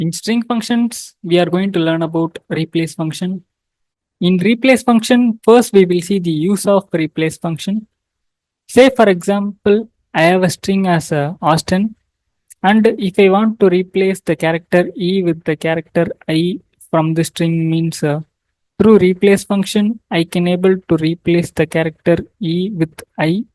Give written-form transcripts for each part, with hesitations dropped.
In string functions, we are going to learn about replace function. In replace function, first we will see the use of replace function. Say for example, I have a string as a Austin, and if I want to replace the character E with the character I from the string means through replace function, I can able to replace the character E with I,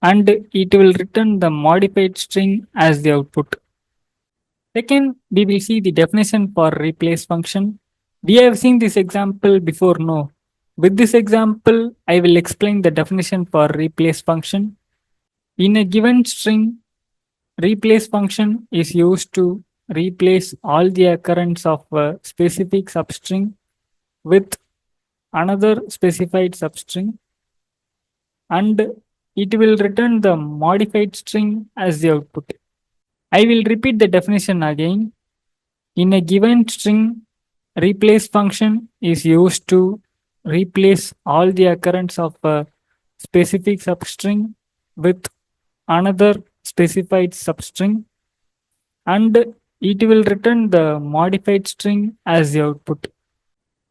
and it will return the modified string as the output. Second, we will see the definition for replace function. We have seen this example before, no? With this example, I will explain the definition for replace function. In a given string, replace function is used to replace all the occurrence of a specific substring with another specified substring, and it will return the modified string as the output. I will repeat the definition again. In a given string, replace function is used to replace all the occurrence of a specific substring with another specified substring, and it will return the modified string as the output.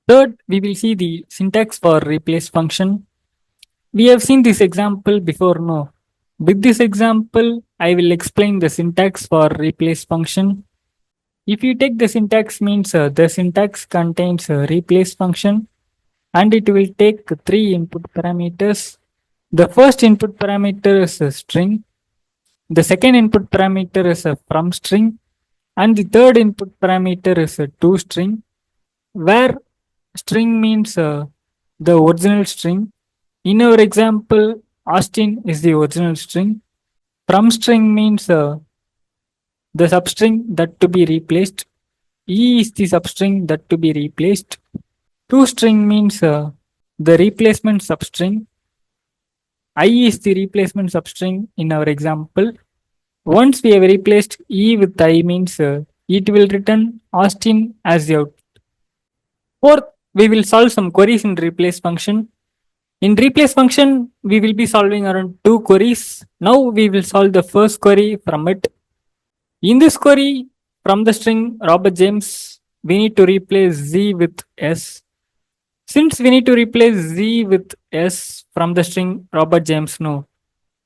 Third, we will see the syntax for replace function. We have seen this example before, no? With this example, I will explain the syntax for replace function. If you take the syntax means the syntax contains a replace function, and it will take three input parameters. The first input parameter is a string, the second input parameter is a from string, and the third input parameter is a to string, where string means the original string. In our example, Austin is the original string. From string means the substring that to be replaced. E is the substring that to be replaced. To string means the replacement substring. I is the replacement substring in our example. Once we have replaced E with I means it will return Austin as the output. Fourth, we will solve some queries in replace function. In replace function, we will be solving around two queries. Now we will solve the first query from it. In this query, from the string Robert James, we need to replace Z with S. Since we need to replace Z with S from the string Robert James, no.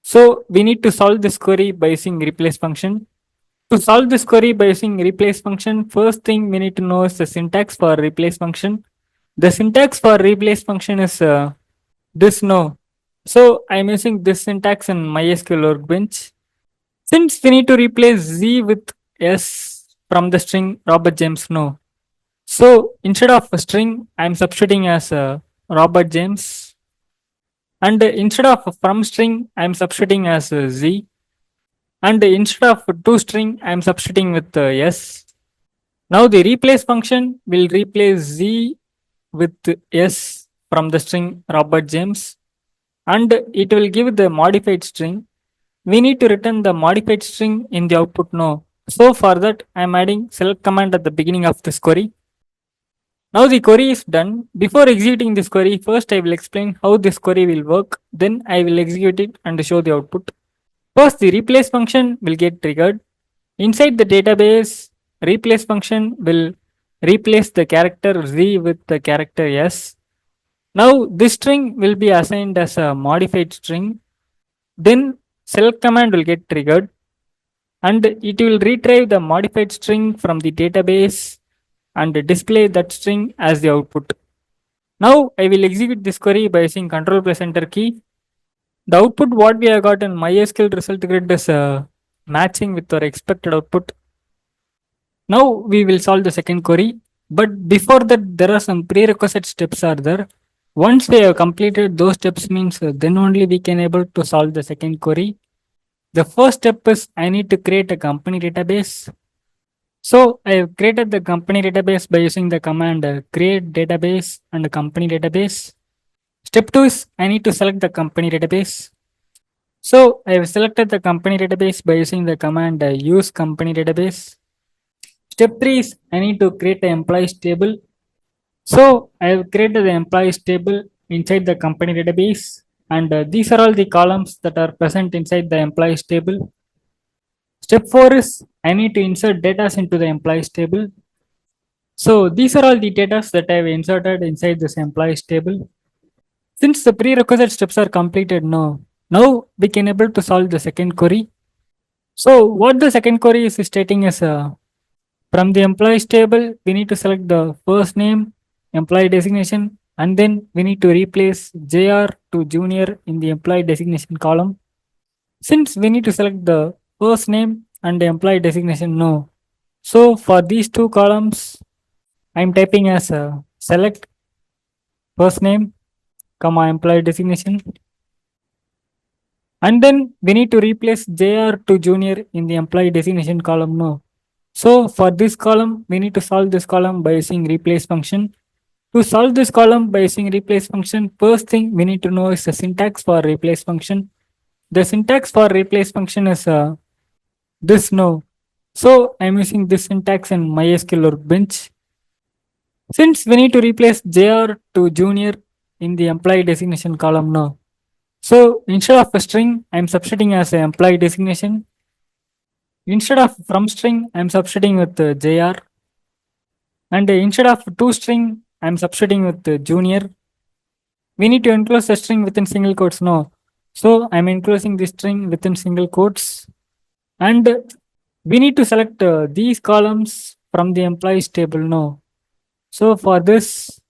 So we need to solve this query by using replace function. To solve this query by using replace function, first thing we need to know is the syntax for replace function. The syntax for replace function is this, no. So I am using this syntax in mysql workbench. Since we need to replace Z with S from the string Robert James, no. So instead of a string, I am substituting as Robert James. And instead of from string, I am substituting as Z. And instead of to string, I am substituting with S. Now the replace function will replace Z with S from the string Robert James, and it will give the modified string. We need to return the modified string in the output, no. So for that, I am adding select command at the beginning of this query. Now the query is done. Before executing this query, first I will explain how this query will work. Then I will execute it and show the output. First, the replace function will get triggered. Inside the database, replace function will replace the character Z with the character S. Now this string will be assigned as a modified string. Then select command will get triggered, and it will retrieve the modified string from the database and display that string as the output. Now I will execute this query by using Ctrl plus Enter key. The output what we have got in MySQL result grid is matching with our expected output. Now we will solve the second query, but before that there are some prerequisite steps are there. Once we have completed those steps means then only we can able to solve the second query. The first step is I need to create a company database. So I have created the company database by using the command create database and company database. Step 2 is I need to select the company database. So I have selected the company database by using the command use company database. Step 3 is I need to create an employees table. So I have created the employees table inside the company database, and these are all the columns that are present inside the employees table. Step 4 is I need to insert data into the employees table. So these are all the data that I have inserted inside this employees table. Since the prerequisite steps are completed now we can able to solve the second query. So what the second query is stating is from the employees table, we need to select the first name, employee designation, and then we need to replace JR to junior in the employee designation column. Since we need to select the first name and the employee designation, no. So for these two columns, I'm typing as select first name, comma employee designation, and then we need to replace JR to junior in the employee designation column, no. So for this column, we need to solve this column by using replace function. To solve this column by using replace function, first thing we need to know is the syntax for replace function. The syntax for replace function is this no. So I'm using this syntax in mysql workbench. Since we need to replace JR to junior in the employee designation column now. So instead of a string, I'm substituting as an employee designation. Instead of from string, I'm substituting with JR. And instead of to string, I'm substituting with junior. We need to enclose the string within single quotes no. So I'm enclosing this string within single quotes. And we need to select these columns from the employees table no. So for this,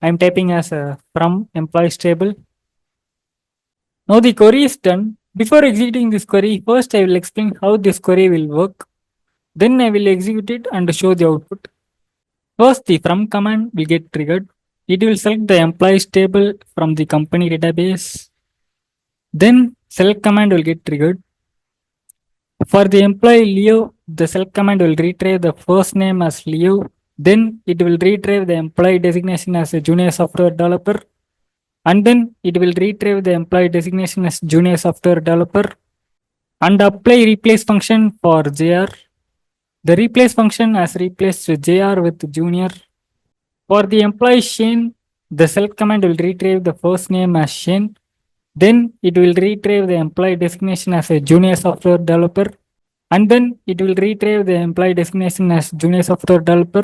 I'm typing as from employees table. Now the query is done. Before executing this query, first I will explain how this query will work. Then I will execute it and show the output. First, the from command will get triggered. It will select the employees table from the company database. Then select command will get triggered. For the employee Leo, the select command will retrieve the first name as Leo. Then it will retrieve the employee designation as a junior software developer. And then it will retrieve the employee designation as junior software developer and apply replace function for JR. The replace function has replaced JR with junior. For the employee Shane, the select command will retrieve the first name as Shane. Then it will retrieve the employee designation as a junior software developer. And then it will retrieve the employee designation as junior software developer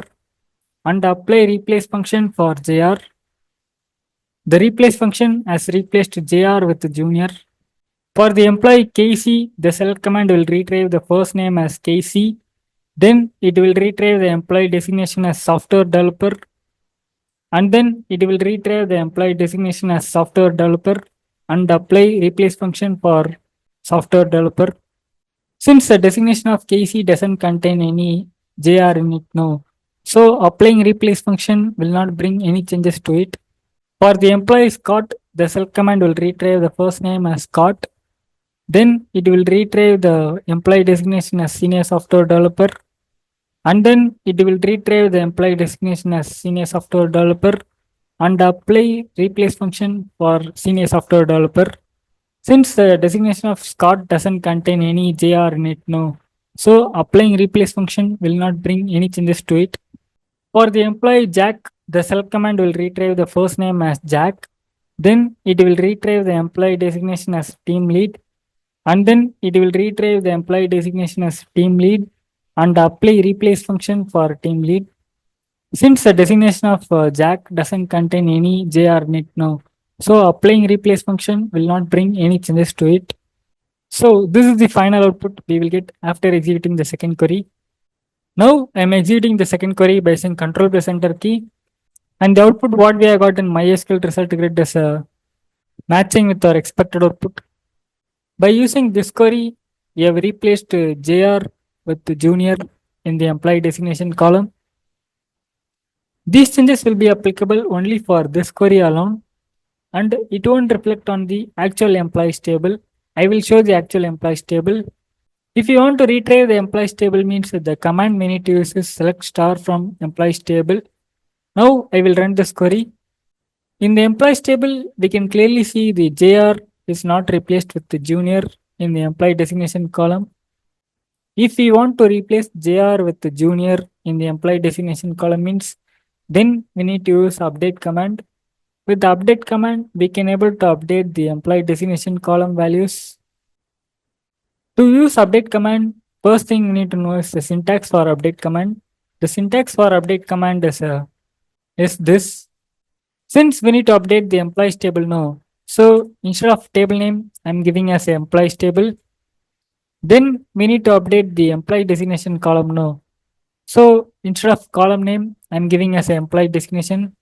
and apply replace function for JR. The replace function has replaced JR with junior. For the employee Casey, the select command will retrieve the first name as Casey. Then it will retrieve the employee designation as software developer. And then it will retrieve the employee designation as software developer and apply replace function for software developer. Since the designation of Casey doesn't contain any JR in it, no. So applying replace function will not bring any changes to it. For the employee Scott, the select command will retrieve the first name as Scott. Then it will retrieve the employee designation as senior software developer. And then it will retrieve the employee designation as senior software developer and apply replace function for senior software developer. Since the designation of Scott doesn't contain any JR in it, no. So applying replace function will not bring any changes to it. For the employee Jack, the select command will retrieve the first name as Jack. Then it will retrieve the employee designation as team lead. And then it will retrieve the employee designation as team lead and apply replace function for team lead. Since the designation of Jack doesn't contain any JR in it now, so applying replace function will not bring any changes to it. So this is the final output we will get after executing the second query. Now I am executing the second query by using control plus enter key, and the output what we have got in mysql result grid is matching with our expected output. By using this query, we have replaced JR with junior in the employee designation column. These changes will be applicable only for this query alone, and it won't reflect on the actual employees table. I will show the actual employees table. If you want to retrieve the employees table, means that the command we need to use is select star from employees table. Now I will run this query. In the employees table, we can clearly see the JR is not replaced with the junior in the employee designation column. If we want to replace JR with the junior in the employee designation column means, then we need to use update command. With the update command, we can able to update the employee designation column values. To use update command, first thing we need to know is the syntax for update command. The syntax for update command is this. Since we need to update the employees table now, so instead of table name, I'm giving as a employees table. Then we need to update the employee designation column now. So instead of column name, I'm giving as a employee designation.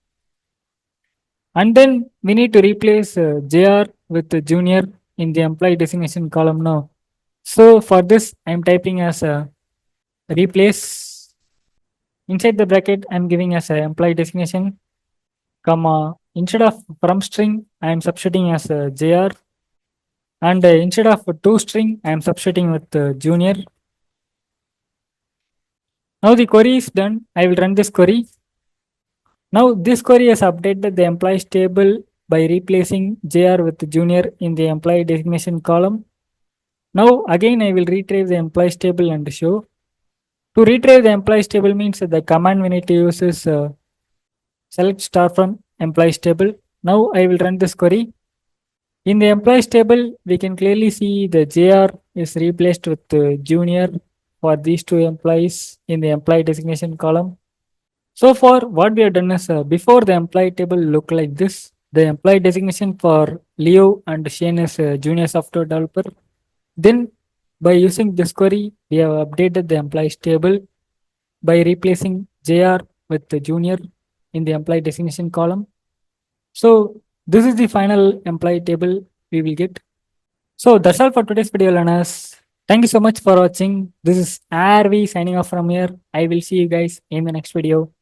And then we need to replace JR with the junior in the employee designation column now. So for this, I'm typing as a replace. Inside the bracket, I'm giving as a employee designation, comma. Instead of from string, I'm substituting as a JR. And instead of to string, I'm substituting with junior. Now the query is done. I will run this query. Now this query has updated the employees table by replacing JR with junior in the employee designation column. Now again I will retrieve the employees table and show. To retrieve the employees table means the command we need to use is select star from employees table. Now I will run this query. In the employees table, we can clearly see the JR is replaced with junior for these two employees in the employee designation column. So far, what we have done is before the employee table look like this. The employee designation for Leo and Shane is junior software developer. Then by using this query, we have updated the employees table by replacing JR with the junior in the employee designation column. So this is the final employee table we will get. So that's all for today's video, learners. Thank you so much for watching. This is RV signing off from here. I will see you guys in the next video.